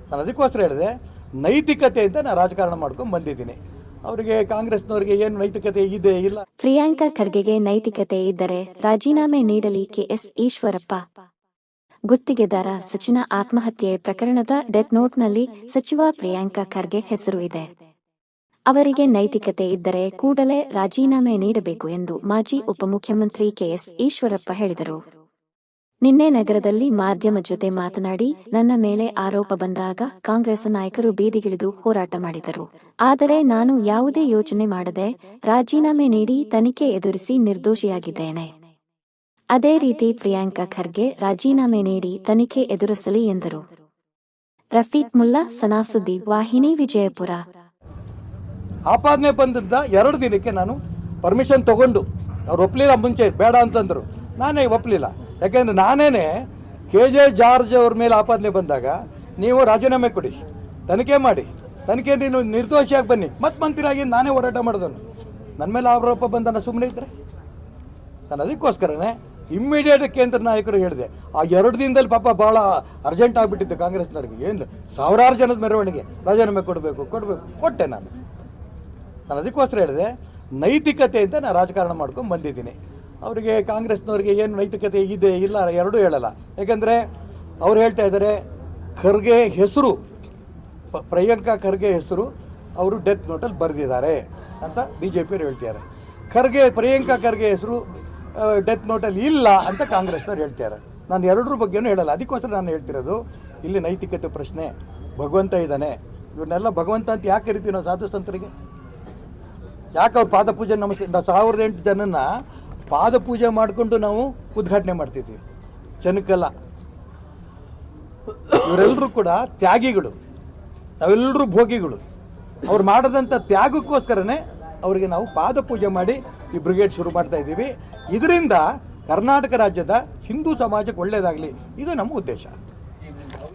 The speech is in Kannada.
ನಾನು ಅದಕ್ಕೋಸ್ಕರ ಹೇಳಿದೆ, ನೈತಿಕತೆ ಅಂತ ನಾನು ರಾಜಕಾರಣ ಮಾಡ್ಕೊಂಡು ಬಂದಿದ್ದೀನಿ. ಅವರಿಗೆ ಕಾಂಗ್ರೆಸ್ನವರಿಗೆ ಏನು ನೈತಿಕತೆ ಇದೆ ಇಲ್ಲ. ಪ್ರಿಯಾಂಕಾ ಖರ್ಗೆಗೆ ನೈತಿಕತೆ ಇದ್ದರೆ ರಾಜೀನಾಮೆ ನೀಡಲಿ. ಕೆಎಸ್ ಈಶ್ವರಪ್ಪ. ಗುತ್ತಿಗೆದಾರ ಸಚಿನ ಆತ್ಮಹತ್ಯೆ ಪ್ರಕರಣದ ಡೆತ್ ನೋಟ್ನಲ್ಲಿ ಸಚಿವ ಪ್ರಿಯಾಂಕಾ ಖರ್ಗೆ ಹೆಸರು ಇದೆ. ಅವರಿಗೆ ನೈತಿಕತೆ ಇದ್ದರೆ ಕೂಡಲೇ ರಾಜೀನಾಮೆ ನೀಡಬೇಕು ಎಂದು ಮಾಜಿ ಉಪಮುಖ್ಯಮಂತ್ರಿ ಕೆಎಸ್ ಈಶ್ವರಪ್ಪ ಹೇಳಿದರು. ನಿನ್ನೆ ನಗರದಲ್ಲಿ ಮಾಧ್ಯಮ ಜೊತೆ ಮಾತನಾಡಿ, ನನ್ನ ಮೇಲೆ ಆರೋಪ ಬಂದಾಗ ಕಾಂಗ್ರೆಸ್ ನಾಯಕರು ಬೀದಿಗಿಳಿದು ಹೋರಾಟ ಮಾಡಿದರು. ಆದರೆ ನಾನು ಯಾವುದೇ ಯೋಚನೆ ಮಾಡದೆ ರಾಜೀನಾಮೆ ನೀಡಿ ತನಿಖೆ ಎದುರಿಸಿ ನಿರ್ದೋಷಿಯಾಗಿದ್ದೇನೆ. ಅದೇ ರೀತಿ ಪ್ರಿಯಾಂಕಾ ಖರ್ಗೆ ರಾಜೀನಾಮೆ ನೀಡಿ ತನಿಖೆ ಎದುರಿಸಲಿ ಎಂದರು. ರಫೀಕ್ ಮುಲ್ಲಾ, ಸನಾ ಸುದ್ದಿ ವಾಹಿನಿ, ವಿಜಯಪುರ. ಆಪಾದನೆ ಬಂದಿದ್ದ 2 ದಿನಕ್ಕೆ ನಾನು ಪರ್ಮಿಷನ್ ತಗೊಂಡು, ಅವ್ರು ಒಪ್ಪಲಿಲ್ಲ. ಮುಂಚೆ ಬೇಡ ಅಂತಂದರು, ನಾನೇ ಒಪ್ಪಲಿಲ್ಲ. ಯಾಕೆಂದರೆ ನಾನೇ KJ ಜಾರ್ಜ್ ಅವ್ರ ಮೇಲೆ ಆಪಾದನೆ ಬಂದಾಗ ನೀವು ರಾಜೀನಾಮೆ ಕೊಡಿ, ತನಿಖೆ ಮಾಡಿ, ತನಿಖೆ ನೀನು ನಿರ್ದೋಷಿಯಾಗಿ ಬನ್ನಿ, ಮತ್ತೆ ಮಂತ್ರಿಯಾಗಿ ನಾನೇ ಹೋರಾಟ ಮಾಡಿದನು. ನನ್ನ ಮೇಲೆ ಆರೋಪ ಬಂದನ ಸುಮ್ಮನೆ ಇದ್ದರೆ ನಾನು ಅದಕ್ಕೋಸ್ಕರನೇ ಇಮ್ಮಿಡಿಯೇಟ್ ಕೇಂದ್ರ ನಾಯಕರು ಹೇಳಿದೆ. ಆ 2 ದಿನದಲ್ಲಿ ಪಾಪ ಭಾಳ ಅರ್ಜೆಂಟ್ ಆಗಿಬಿಟ್ಟಿತ್ತು ಕಾಂಗ್ರೆಸ್ನವ್ರಿಗೆ. ಏನು ಸಾವಿರಾರು ಜನದ ಮೆರವಣಿಗೆ, ರಾಜೀನಾಮೆ ಕೊಡಬೇಕು ಕೊಟ್ಟೆ ನಾನು ಅದಕ್ಕೋಸ್ಕರ ಹೇಳಿದೆ, ನೈತಿಕತೆ ಅಂತ ನಾನು ರಾಜಕಾರಣ ಮಾಡ್ಕೊಂಡು ಬಂದಿದ್ದೀನಿ. ಅವರಿಗೆ ಕಾಂಗ್ರೆಸ್ನವರಿಗೆ ಏನು ನೈತಿಕತೆ ಇದೆ ಇಲ್ಲ ಎರಡೂ ಹೇಳಲ್ಲ. ಯಾಕೆಂದರೆ ಅವ್ರು ಹೇಳ್ತಾ ಇದ್ದಾರೆ, ಖರ್ಗೆ ಹೆಸರು, ಪ್ರಿಯಾಂಕಾ ಖರ್ಗೆ ಹೆಸರು ಅವರು ಡೆತ್ ನೋಟಲ್ಲಿ ಬರೆದಿದ್ದಾರೆ ಅಂತ BJಪಿಯವರು ಹೇಳ್ತಿದ್ದಾರೆ. ಪ್ರಿಯಾಂಕಾ ಖರ್ಗೆ ಹೆಸರು ಡೆತ್ ನೋಟಲ್ಲಿ ಇಲ್ಲ ಅಂತ ಕಾಂಗ್ರೆಸ್ನವ್ರು ಹೇಳ್ತಾರೆ. ನಾನು ಎರಡರ ಬಗ್ಗೆನೂ ಹೇಳಲ್ಲ. ಅದಕ್ಕೋಸ್ಕರ ನಾನು ಹೇಳ್ತಿರೋದು, ಇಲ್ಲಿ ನೈತಿಕತೆ ಪ್ರಶ್ನೆ. ಭಗವಂತ ಇದ್ದಾನೆ, ಇವನ್ನೆಲ್ಲ ಭಗವಂತ ಅಂತ ಯಾಕೆ ಕರಿತೀವಿ ನಾವು ಸಾಧು ಸಂತರಿಗೆ? ಯಾಕೆ ಅವ್ರು ಪಾದಪೂಜೆ ನಮಸ್ಕಾರ 1008 ಜನನ್ನ ಪಾದಪೂಜೆ ಮಾಡಿಕೊಂಡು ನಾವು ಉದ್ಘಾಟನೆ ಮಾಡ್ತಿದ್ದೀವಿ. ಜನಕ್ಕೆಲ್ಲ ಇವರೆಲ್ಲರೂ ಕೂಡ ತ್ಯಾಗಿಗಳು, ನಾವೆಲ್ಲರೂ ಭೋಗಿಗಳು. ಅವ್ರು ಮಾಡಿದಂಥ ತ್ಯಾಗಕ್ಕೋಸ್ಕರನೇ ಅವರಿಗೆ ನಾವು ಪಾದಪೂಜೆ ಮಾಡಿ ಈ ಬ್ರಿಗೇಡ್ ಶುರು ಮಾಡ್ತಾ ಇದ್ದೀವಿ. ಇದರಿಂದ ಕರ್ನಾಟಕ ರಾಜ್ಯದ ಹಿಂದೂ ಸಮಾಜಕ್ಕೆ ಒಳ್ಳೆಯದಾಗಲಿ, ಇದು ನಮ್ಮ ಉದ್ದೇಶ.